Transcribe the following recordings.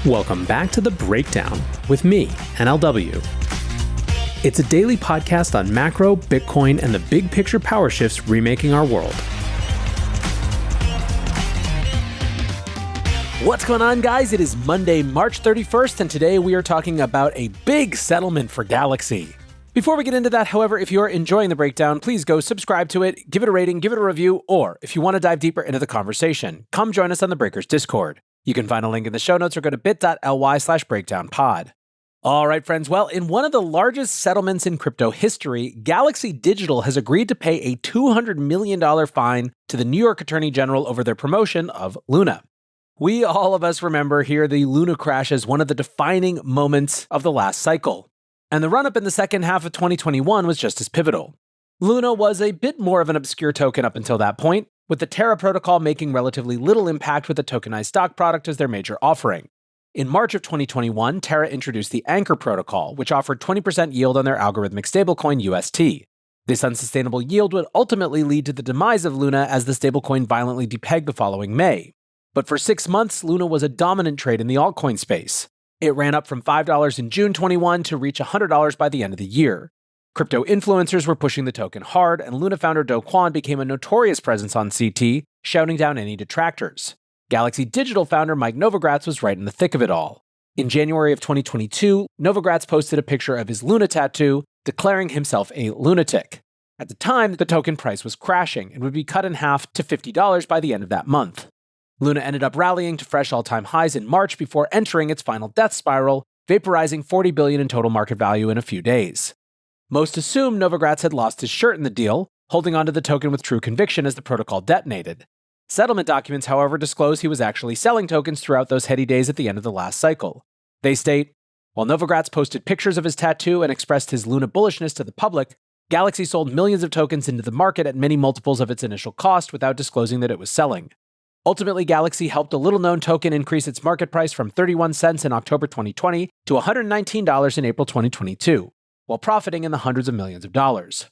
Welcome back to The Breakdown with me, NLW. It's a daily podcast on macro, Bitcoin, and the big picture power shifts remaking our world. What's going on, guys? It is Monday, March 31st, and today we are talking about a big settlement for Galaxy. Before we get into that, however, if you're enjoying The Breakdown, please go subscribe to it, give it a rating, give it a review, or if you want to dive deeper into the conversation, come join us on the Breakers Discord. You can find a link in the show notes or go to bit.ly/breakdownpod. All right, friends. Well, in one of the largest settlements in crypto history, Galaxy Digital has agreed to pay a $200 million fine to the New York Attorney General over their promotion of Luna. All of us remember here the Luna crash as one of the defining moments of the last cycle. And the run-up in the second half of 2021 was just as pivotal. Luna was a bit more of an obscure token up until that point, with the Terra protocol making relatively little impact with the tokenized stock product as their major offering. In March of 2021, Terra introduced the Anchor protocol, which offered 20% yield on their algorithmic stablecoin UST. This unsustainable yield would ultimately lead to the demise of Luna as the stablecoin violently depegged the following May. But for 6 months, Luna was a dominant trade in the altcoin space. It ran up from $5 in June 21 to reach $100 by the end of the year. Crypto influencers were pushing the token hard, and Luna founder Do Kwon became a notorious presence on CT, shouting down any detractors. Galaxy Digital founder Mike Novogratz was right in the thick of it all. In January of 2022, Novogratz posted a picture of his Luna tattoo, declaring himself a lunatic. At the time, the token price was crashing and would be cut in half to $50 by the end of that month. Luna ended up rallying to fresh all-time highs in March before entering its final death spiral, vaporizing $40 billion in total market value in a few days. Most assumed Novogratz had lost his shirt in the deal, holding onto the token with true conviction as the protocol detonated. Settlement documents, however, disclose he was actually selling tokens throughout those heady days at the end of the last cycle. They state, while Novogratz posted pictures of his tattoo and expressed his Luna bullishness to the public, Galaxy sold millions of tokens into the market at many multiples of its initial cost without disclosing that it was selling. Ultimately, Galaxy helped a little-known token increase its market price from 31 cents in October 2020 to $119 in April 2022. While profiting in the hundreds of millions of dollars.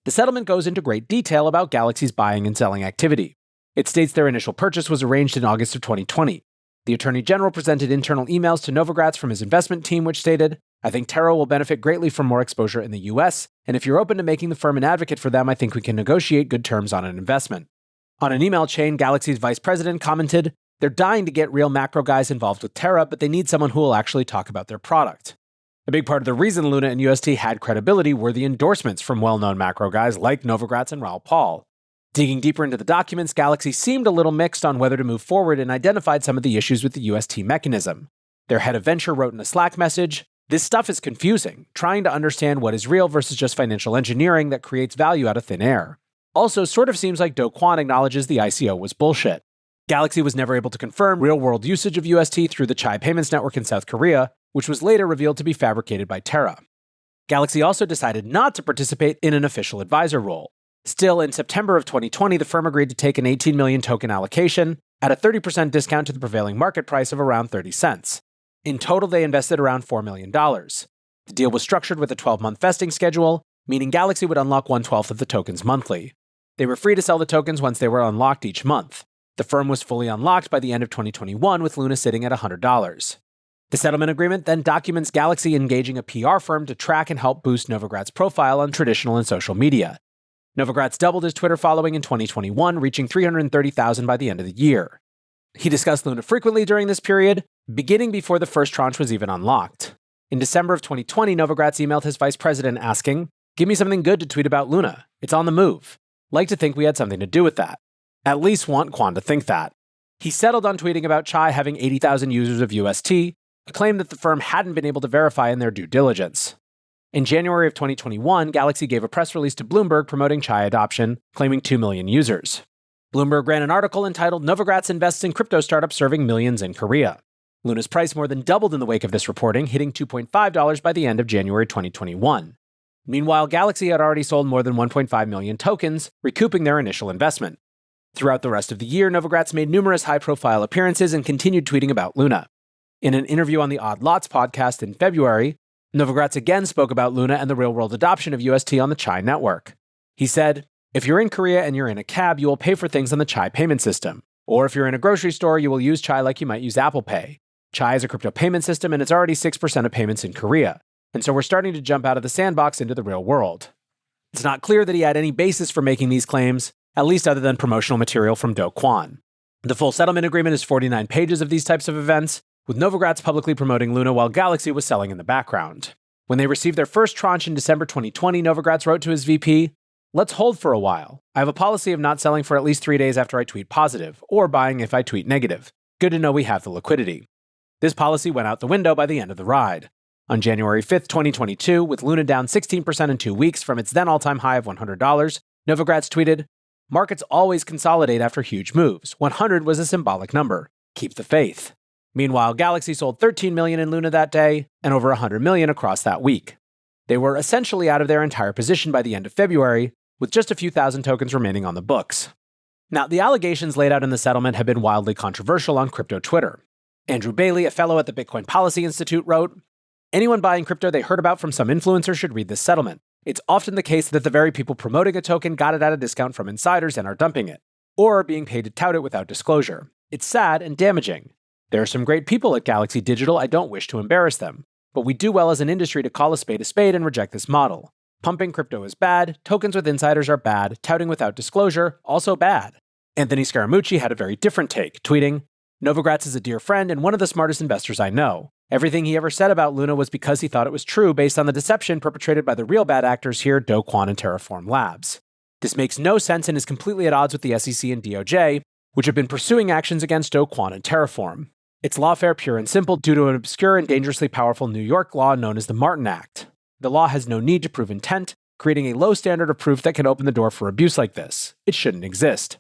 The settlement goes into great detail about Galaxy's buying and selling activity. It states their initial purchase was arranged in August of 2020. The Attorney General presented internal emails to Novogratz from his investment team which stated, I think Terra will benefit greatly from more exposure in the US, and if you're open to making the firm an advocate for them, I think we can negotiate good terms on an investment. On an email chain, Galaxy's vice president commented, they're dying to get real macro guys involved with Terra, but they need someone who will actually talk about their product. A big part of the reason Luna and UST had credibility were the endorsements from well-known macro guys like Novogratz and Raoul Pal. Digging deeper into the documents, Galaxy seemed a little mixed on whether to move forward and identified some of the issues with the UST mechanism. Their head of venture wrote in a Slack message, this stuff is confusing, trying to understand what is real versus just financial engineering that creates value out of thin air. Also, sort of seems like Do Kwon acknowledges the ICO was bullshit. Galaxy was never able to confirm real-world usage of UST through the Chai Payments Network in South Korea, which was later revealed to be fabricated by Terra. Galaxy also decided not to participate in an official advisor role. Still, in September of 2020, the firm agreed to take an 18 million token allocation at a 30% discount to the prevailing market price of around 30 cents. In total, they invested around $4 million. The deal was structured with a 12-month vesting schedule, meaning Galaxy would unlock 1/12 of the tokens monthly. They were free to sell the tokens once they were unlocked each month. The firm was fully unlocked by the end of 2021, with Luna sitting at $100. The settlement agreement then documents Galaxy engaging a PR firm to track and help boost Novogratz's profile on traditional and social media. Novogratz doubled his Twitter following in 2021, reaching 330,000 by the end of the year. He discussed Luna frequently during this period, beginning before the first tranche was even unlocked. In December of 2020, Novogratz emailed his vice president asking, give me something good to tweet about Luna. It's on the move. Like to think we had something to do with that. At least want Kwon to think that. He settled on tweeting about Chai having 80,000 users of UST, a claim that the firm hadn't been able to verify in their due diligence. In January of 2021, Galaxy gave a press release to Bloomberg promoting Chai adoption, claiming 2 million users. Bloomberg ran an article entitled Novogratz Invests in Crypto Startups Serving Millions in Korea. Luna's price more than doubled in the wake of this reporting, hitting $2.5 by the end of January 2021. Meanwhile, Galaxy had already sold more than 1.5 million tokens, recouping their initial investment. Throughout the rest of the year, Novogratz made numerous high-profile appearances and continued tweeting about Luna. In an interview on the Odd Lots podcast in February, Novogratz again spoke about Luna and the real-world adoption of UST on the Chai network. He said, if you're in Korea and you're in a cab, you will pay for things on the Chai payment system. Or if you're in a grocery store, you will use Chai like you might use Apple Pay. Chai is a crypto payment system, and it's already 6% of payments in Korea. And so we're starting to jump out of the sandbox into the real world. It's not clear that he had any basis for making these claims, at least other than promotional material from Do Kwon. The full settlement agreement is 49 pages of these types of events, with Novogratz publicly promoting Luna while Galaxy was selling in the background. When they received their first tranche in December 2020, Novogratz wrote to his VP, "Let's hold for a while. I have a policy of not selling for at least 3 days after I tweet positive, or buying if I tweet negative. Good to know we have the liquidity." This policy went out the window by the end of the ride. On January 5th, 2022, with Luna down 16% in 2 weeks from its then all-time high of $100, Novogratz tweeted, "Markets always consolidate after huge moves. 100 was a symbolic number. Keep the faith." Meanwhile, Galaxy sold 13 million in Luna that day, and over 100 million across that week. They were essentially out of their entire position by the end of February, with just a few thousand tokens remaining on the books. Now, the allegations laid out in the settlement have been wildly controversial on crypto Twitter. Andrew Bailey, a fellow at the Bitcoin Policy Institute, wrote, "Anyone buying crypto they heard about from some influencer should read this settlement. It's often the case that the very people promoting a token got it at a discount from insiders and are dumping it, or are being paid to tout it without disclosure. It's sad and damaging. There are some great people at Galaxy Digital, I don't wish to embarrass them, but we do well as an industry to call a spade and reject this model. Pumping crypto is bad, tokens with insiders are bad, touting without disclosure, also bad." Anthony Scaramucci had a very different take, tweeting, "Novogratz is a dear friend and one of the smartest investors I know. Everything he ever said about Luna was because he thought it was true based on the deception perpetrated by the real bad actors here, Do Kwon and Terraform Labs. This makes no sense and is completely at odds with the SEC and DOJ, which have been pursuing actions against Do Kwon and Terraform. It's lawfare pure and simple due to an obscure and dangerously powerful New York law known as the Martin Act. The law has no need to prove intent, creating a low standard of proof that can open the door for abuse like this. It shouldn't exist."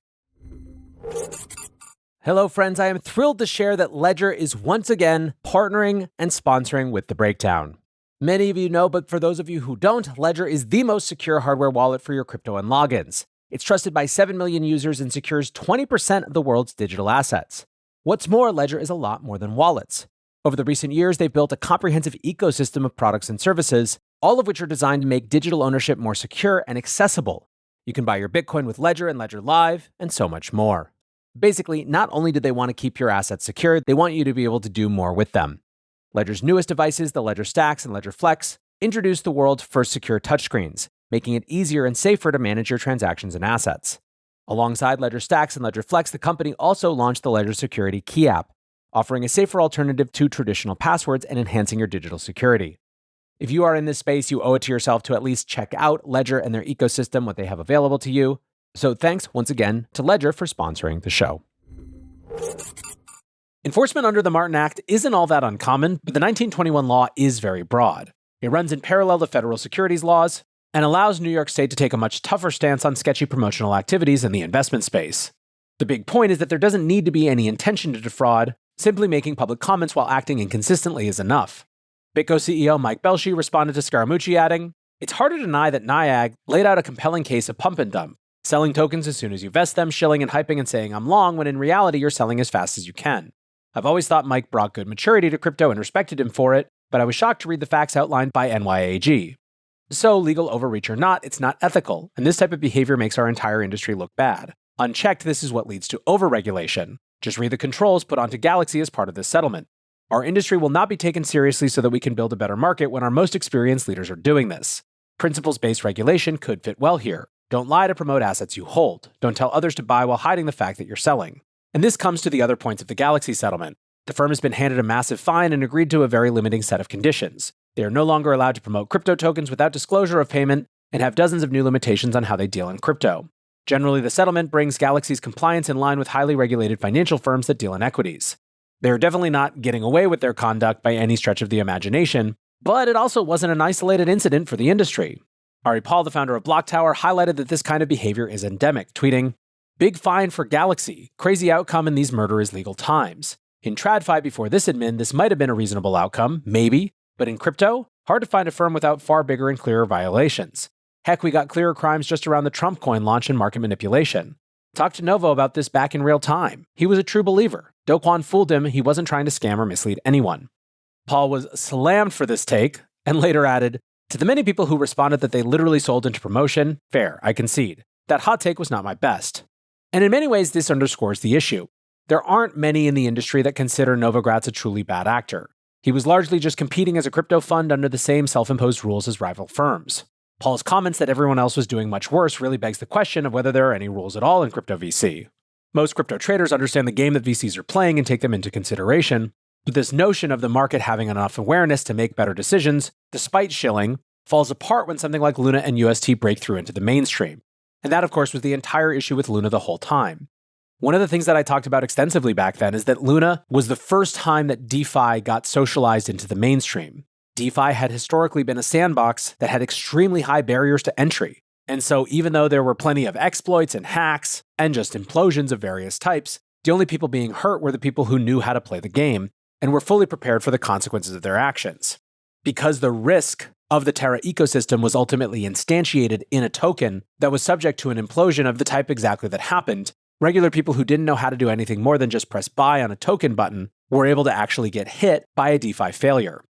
Hello, friends. I am thrilled to share that Ledger is once again partnering and sponsoring with The Breakdown. Many of you know, but for those of you who don't, Ledger is the most secure hardware wallet for your crypto and logins. It's trusted by 7 million users and secures 20% of the world's digital assets. What's more, Ledger is a lot more than wallets. Over the recent years, they've built a comprehensive ecosystem of products and services, all of which are designed to make digital ownership more secure and accessible. You can buy your Bitcoin with Ledger and Ledger Live, and so much more. Basically, not only do they want to keep your assets secure, they want you to be able to do more with them. Ledger's newest devices, the Ledger Stacks and Ledger Flex, introduce the world's first secure touchscreens, making it easier and safer to manage your transactions and assets. Alongside Ledger Stacks and Ledger Flex, the company also launched the Ledger Security Key app, offering a safer alternative to traditional passwords and enhancing your digital security. If you are in this space, you owe it to yourself to at least check out Ledger and their ecosystem, what they have available to you. So thanks once again to Ledger for sponsoring the show. Enforcement under the Martin Act isn't all that uncommon, but the 1921 law is very broad. It runs in parallel to federal securities laws and allows New York State to take a much tougher stance on sketchy promotional activities in the investment space. The big point is that there doesn't need to be any intention to defraud, simply making public comments while acting inconsistently is enough. BitGo CEO Mike Belshie responded to Scaramucci adding, "It's hard to deny that NIAG laid out a compelling case of pump and dump, selling tokens as soon as you vest them, shilling and hyping and saying I'm long, when in reality you're selling as fast as you can. I've always thought Mike brought good maturity to crypto and respected him for it, but I was shocked to read the facts outlined by NYAG. So, legal overreach or not, it's not ethical, and this type of behavior makes our entire industry look bad. Unchecked, this is what leads to overregulation. Just read the controls put onto Galaxy as part of this settlement. Our industry will not be taken seriously so that we can build a better market when our most experienced leaders are doing this. Principles-based regulation could fit well here. Don't lie to promote assets you hold. Don't tell others to buy while hiding the fact that you're selling." And this comes to the other points of the Galaxy settlement. The firm has been handed a massive fine and agreed to a very limiting set of conditions. They are no longer allowed to promote crypto tokens without disclosure of payment and have dozens of new limitations on how they deal in crypto. Generally, the settlement brings Galaxy's compliance in line with highly regulated financial firms that deal in equities. They are definitely not getting away with their conduct by any stretch of the imagination, but it also wasn't an isolated incident for the industry. Ari Paul, the founder of Block Tower, highlighted that this kind of behavior is endemic, tweeting, "Big fine for Galaxy. Crazy outcome in these murderous legal times. In TradFi before this admin, this might have been a reasonable outcome, maybe, but in crypto, hard to find a firm without far bigger and clearer violations. Heck, we got clearer crimes just around the Trump coin launch and market manipulation. Talked to Novo about this back in real time. He was a true believer. Do Kwon fooled him. He wasn't trying to scam or mislead anyone." Paul was slammed for this take and later added, "To the many people who responded that they literally sold into promotion, fair, I concede. That hot take was not my best." And in many ways, this underscores the issue. there aren't many in the industry that consider Novogratz a truly bad actor. He was largely just competing as a crypto fund under the same self-imposed rules as rival firms. Paul's comments that everyone else was doing much worse really begs the question of whether there are any rules at all in crypto VC. Most crypto traders understand the game that VCs are playing and take them into consideration, but this notion of the market having enough awareness to make better decisions, despite shilling, falls apart when something like Luna and UST break through into the mainstream. And that, of course, was the entire issue with Luna the whole time. One of the things that I talked about extensively back then is that Luna was the first time that DeFi got socialized into the mainstream. DeFi had historically been a sandbox that had extremely high barriers to entry. And so even though there were plenty of exploits and hacks and just implosions of various types, the only people being hurt were the people who knew how to play the game and were fully prepared for the consequences of their actions. Because the risk of the Terra ecosystem was ultimately instantiated in a token that was subject to an implosion of the type exactly that happened, regular people who didn't know how to do anything more than just press buy on a token button were able to actually get hit by a DeFi failure.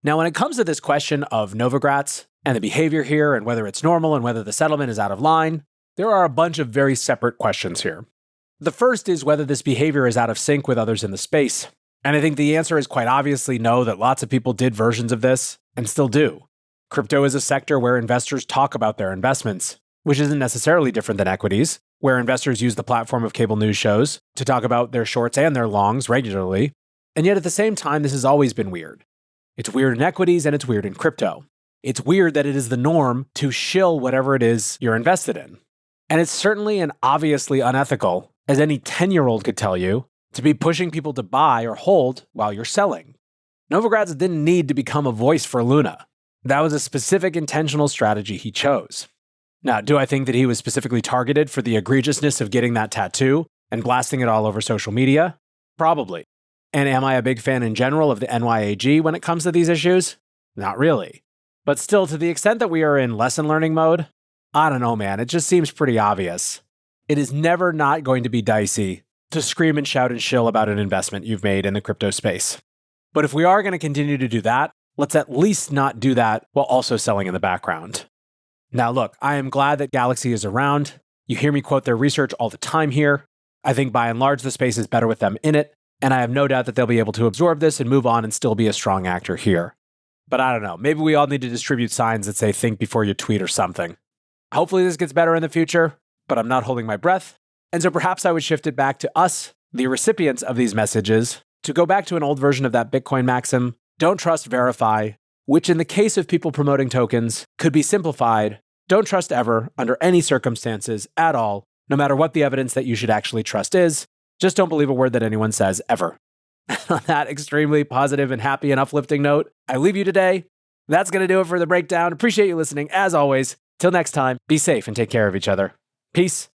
Now, when it comes to this question of Novogratz and the behavior here and whether it's normal and whether the settlement is out of line, there are a bunch of very separate questions here. The first is whether this behavior is out of sync with others in the space. And I think the answer is quite obviously no, that lots of people did versions of this and still do. Crypto is a sector where investors talk about their investments, which isn't necessarily different than equities, where investors use the platform of cable news shows to talk about their shorts and their longs regularly. And yet at the same time, this has always been weird. It's weird in equities and it's weird in crypto. It's weird that it is the norm to shill whatever it is you're invested in. And it's certainly and obviously unethical, as any 10-year-old could tell you, to be pushing people to buy or hold while you're selling. Novogratz didn't need to become a voice for Luna. That was a specific intentional strategy he chose. Now, do I think that he was specifically targeted for the egregiousness of getting that tattoo and blasting it all over social media? Probably. And am I a big fan in general of the NYAG when it comes to these issues? Not really. But still, to the extent that we are in lesson learning mode, I don't know, man, it just seems pretty obvious. It is never not going to be dicey to scream and shout and shill about an investment you've made in the crypto space. But if we are going to continue to do that, let's at least not do that while also selling in the background. Now look, I am glad that Galaxy is around. You hear me quote their research all the time here. I think by and large the space is better with them in it, and I have no doubt that they'll be able to absorb this and move on and still be a strong actor here. But I don't know, maybe we all need to distribute signs that say think before you tweet or something. Hopefully this gets better in the future, but I'm not holding my breath. And so perhaps I would shift it back to us, the recipients of these messages, to go back to an old version of that Bitcoin maxim, don't trust, verify, which in the case of people promoting tokens could be simplified, don't trust ever, under any circumstances at all, no matter what the evidence that you should actually trust is, just don't believe a word that anyone says ever. On that extremely positive and happy and uplifting note, I leave you today. That's going to do it for the breakdown. Appreciate you listening, as always. Till next time, be safe and take care of each other. Peace.